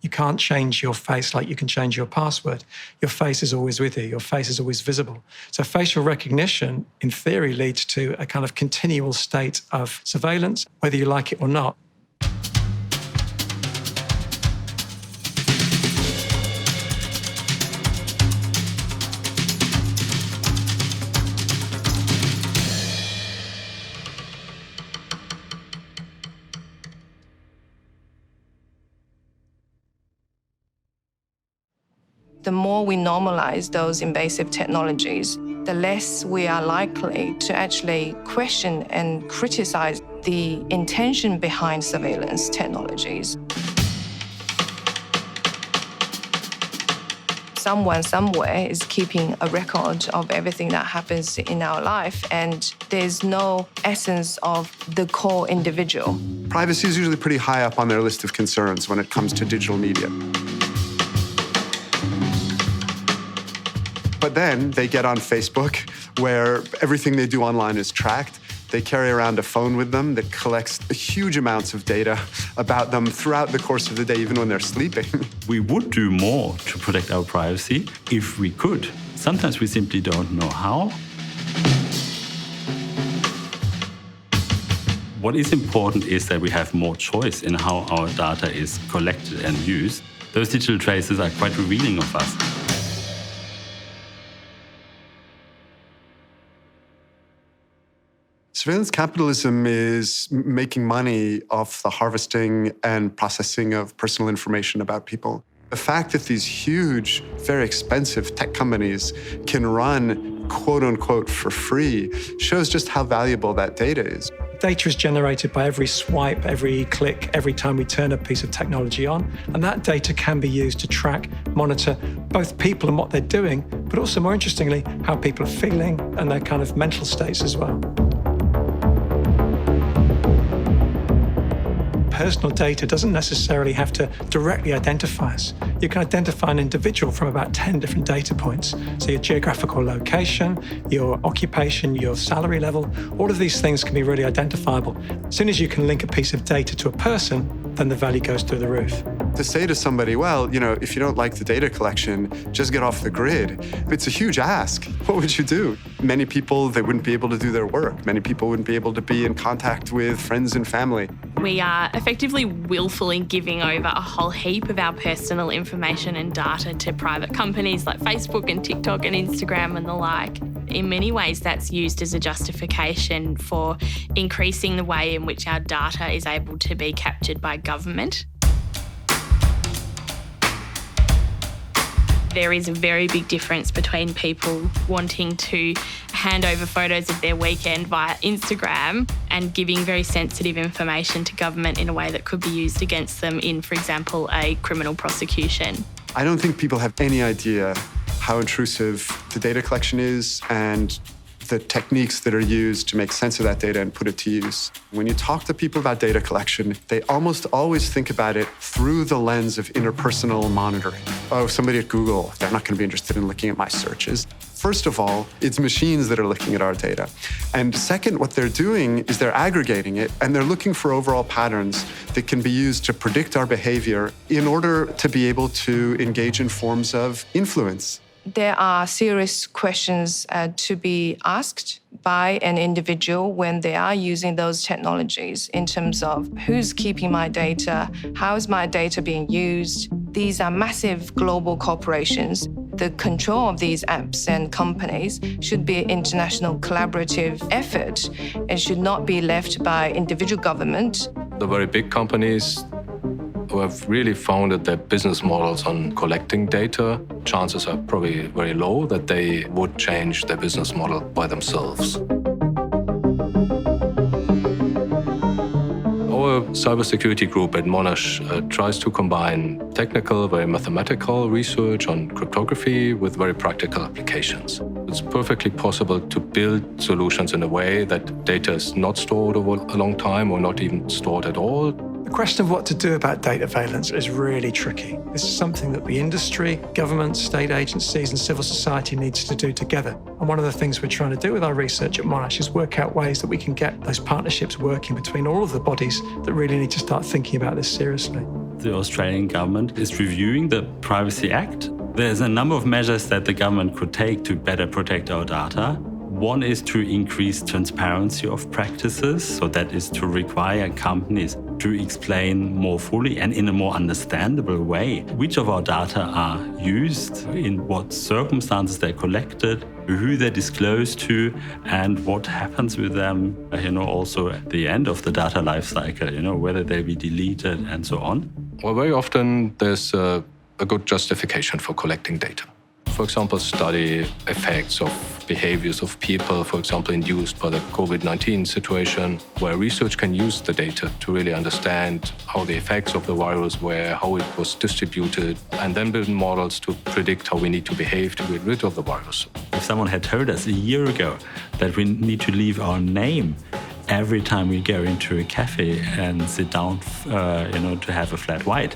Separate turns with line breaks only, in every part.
You can't change your face like you can change your password. Your face is always with you. Your face is always visible. So facial recognition, in theory, leads to a kind of continual state of surveillance, whether you like it or not.
The more we normalize those invasive technologies, the less we are likely to actually question and criticize the intention behind surveillance technologies. Someone somewhere is keeping a record of everything that happens in our life, and there's no essence of the core individual.
Privacy is usually pretty high up on their list of concerns when it comes to digital media. But then they get on Facebook, where everything they do online is tracked. They carry around a phone with them that collects huge amounts of data about them throughout the course of the day, even when they're sleeping.
We would do more to protect our privacy if we could. Sometimes we simply don't know how. What is important is that we have more choice in how our data is collected and used. Those digital traces are quite revealing of us.
Surveillance capitalism is making money off the harvesting and processing of personal information about people. The fact that these huge, very expensive tech companies can run quote unquote for free shows just how valuable that data is.
Data is generated by every swipe, every click, every time we turn a piece of technology on. And that data can be used to track, monitor both people and what they're doing, but also more interestingly, how people are feeling and their kind of mental states as well. Personal data doesn't necessarily have to directly identify us. You can identify an individual from about 10 different data points. So your geographical location, your occupation, your salary level, all of these things can be really identifiable. As soon as you can link a piece of data to a person, then the value goes through the roof.
To say to somebody, well, if you don't like the data collection, just get off the grid. It's a huge ask. What would you do? Many people, they wouldn't be able to do their work. Many people wouldn't be able to be in contact with friends and family.
We are effectively willfully giving over a whole heap of our personal information and data to private companies like Facebook and TikTok and Instagram and the like. In many ways, that's used as a justification for increasing the way in which our data is able to be captured by government. There is a very big difference between people wanting to hand over photos of their weekend via Instagram and giving very sensitive information to government in a way that could be used against them in, for example, a criminal prosecution.
I don't think people have any idea how intrusive the data collection is and the techniques that are used to make sense of that data and put it to use. When you talk to people about data collection, they almost always think about it through the lens of interpersonal monitoring. Oh, somebody at Google, they're not going to be interested in looking at my searches. First of all, it's machines that are looking at our data. And second, what they're doing is they're aggregating it and they're looking for overall patterns that can be used to predict our behavior in order to be able to engage in forms of influence.
There are serious questions to be asked by an individual when they are using those technologies in terms of who's keeping my data, how is my data being used. These are massive global corporations. The control of these apps and companies should be an international collaborative effort and should not be left by individual government.
The very big companies who have really founded their business models on collecting data, chances are probably very low that they would change their business model by themselves. Our cybersecurity group at Monash tries to combine technical, very mathematical research on cryptography with very practical applications. It's perfectly possible to build solutions in a way that data is not stored over a long time or not even stored at all.
The question of what to do about data surveillance is really tricky. This is something that the industry, government, state agencies and civil society needs to do together. And one of the things we're trying to do with our research at Monash is work out ways that we can get those partnerships working between all of the bodies that really need to start thinking about this seriously.
the Australian government is reviewing the Privacy Act. There's a number of measures that the government could take to better protect our data. One is to increase transparency of practices, so that is to require companies to explain more fully and in a more understandable way which of our data are used, in what circumstances they're collected, who they're disclosed to, and what happens with them, also at the end of the data lifecycle, whether they be deleted and so on.
Well, very often there's a good justification for collecting data. For example, study effects of behaviors of people, for example, induced by the COVID-19 situation, where research can use the data to really understand how the effects of the virus were, how it was distributed, and then build models to predict how we need to behave to get rid of the virus.
If someone had told us a year ago that we need to leave our name every time we go into a cafe and sit down, to have a flat white,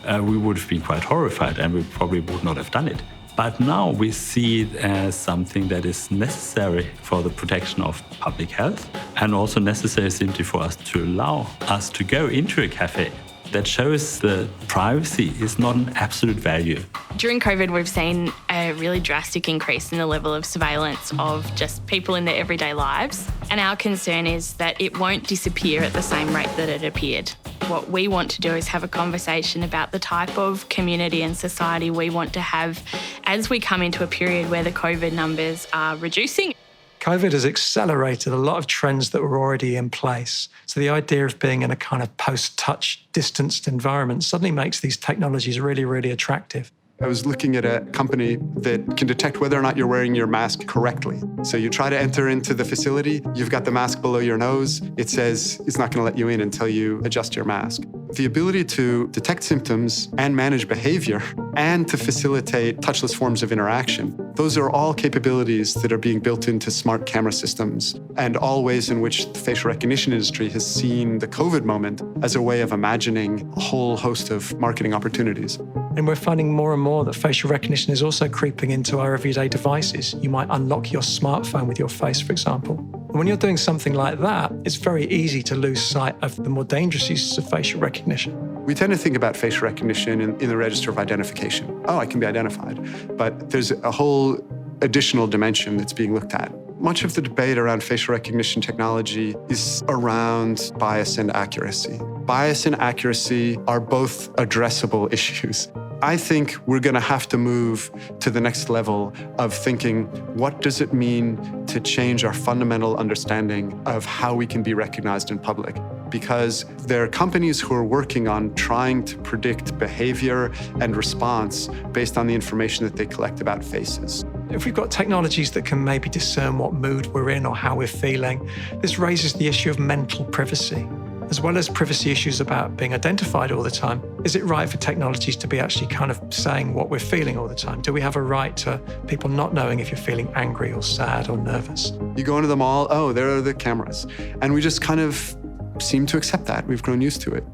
we would have been quite horrified and we probably would not have done it. But now we see it as something that is necessary for the protection of public health and also necessary simply for us to allow us to go into a cafe. That shows that privacy is not an absolute value.
During COVID, we've seen a really drastic increase in the level of surveillance of just people in their everyday lives. And our concern is that it won't disappear at the same rate that it appeared. What we want to do is have a conversation about the type of community and society we want to have as we come into a period where the COVID numbers are reducing.
COVID has accelerated a lot of trends that were already in place. So the idea of being in a kind of post-touch, distanced environment suddenly makes these technologies really, really attractive.
I was looking at a company that can detect whether or not you're wearing your mask correctly. So you try to enter into the facility, you've got the mask below your nose, it says it's not going to let you in until you adjust your mask. The ability to detect symptoms and manage behavior and to facilitate touchless forms of interaction, those are all capabilities that are being built into smart camera systems and all ways in which the facial recognition industry has seen the COVID moment as a way of imagining a whole host of marketing opportunities.
And we're finding more and more that facial recognition is also creeping into our everyday devices. You might unlock your smartphone with your face, for example. And when you're doing something like that, it's very easy to lose sight of the more dangerous uses of facial recognition.
We tend to think about facial recognition in the register of identification. Oh, I can be identified. But there's a whole additional dimension that's being looked at. Much of the debate around facial recognition technology is around bias and accuracy. Bias and accuracy are both addressable issues. I think we're going to have to move to the next level of thinking, what does it mean to change our fundamental understanding of how we can be recognized in public? Because there are companies who are working on trying to predict behavior and response based on the information that they collect about faces.
If we've got technologies that can maybe discern what mood we're in or how we're feeling, this raises the issue of mental privacy. As well as privacy issues about being identified all the time, is it right for technologies to be actually kind of saying what we're feeling all the time? Do we have a right to people not knowing if you're feeling angry or sad or nervous?
You go into the mall, oh, there are the cameras. And we just kind of seem to accept that. We've grown used to it.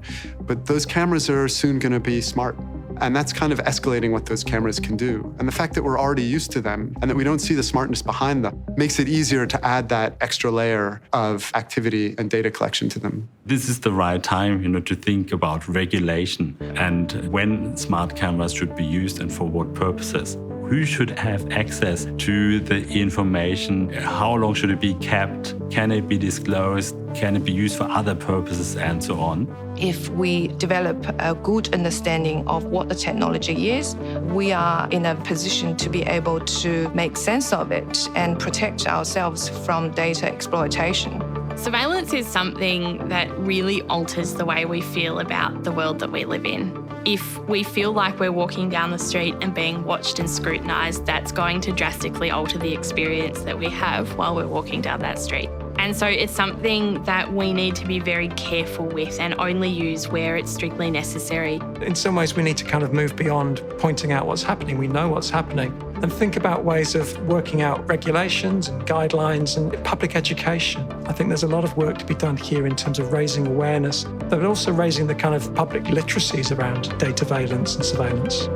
But those cameras are soon going to be smart. And that's kind of escalating what those cameras can do. And the fact that we're already used to them and that we don't see the smartness behind them makes it easier to add that extra layer of activity and data collection to them.
This is the right time, to think about regulation and when smart cameras should be used and for what purposes. Who should have access to the information? How long should it be kept? Can it be disclosed? Can it be used for other purposes and so on?
If we develop a good understanding of what the technology is, we are in a position to be able to make sense of it and protect ourselves from data exploitation.
Surveillance is something that really alters the way we feel about the world that we live in. If we feel like we're walking down the street and being watched and scrutinised, that's going to drastically alter the experience that we have while we're walking down that street. And so it's something that we need to be very careful with and only use where it's strictly necessary.
In some ways, we need to kind of move beyond pointing out what's happening. We know what's happening. And think about ways of working out regulations and guidelines and public education. I think there's a lot of work to be done here in terms of raising awareness, but also raising the kind of public literacies around data surveillance and surveillance.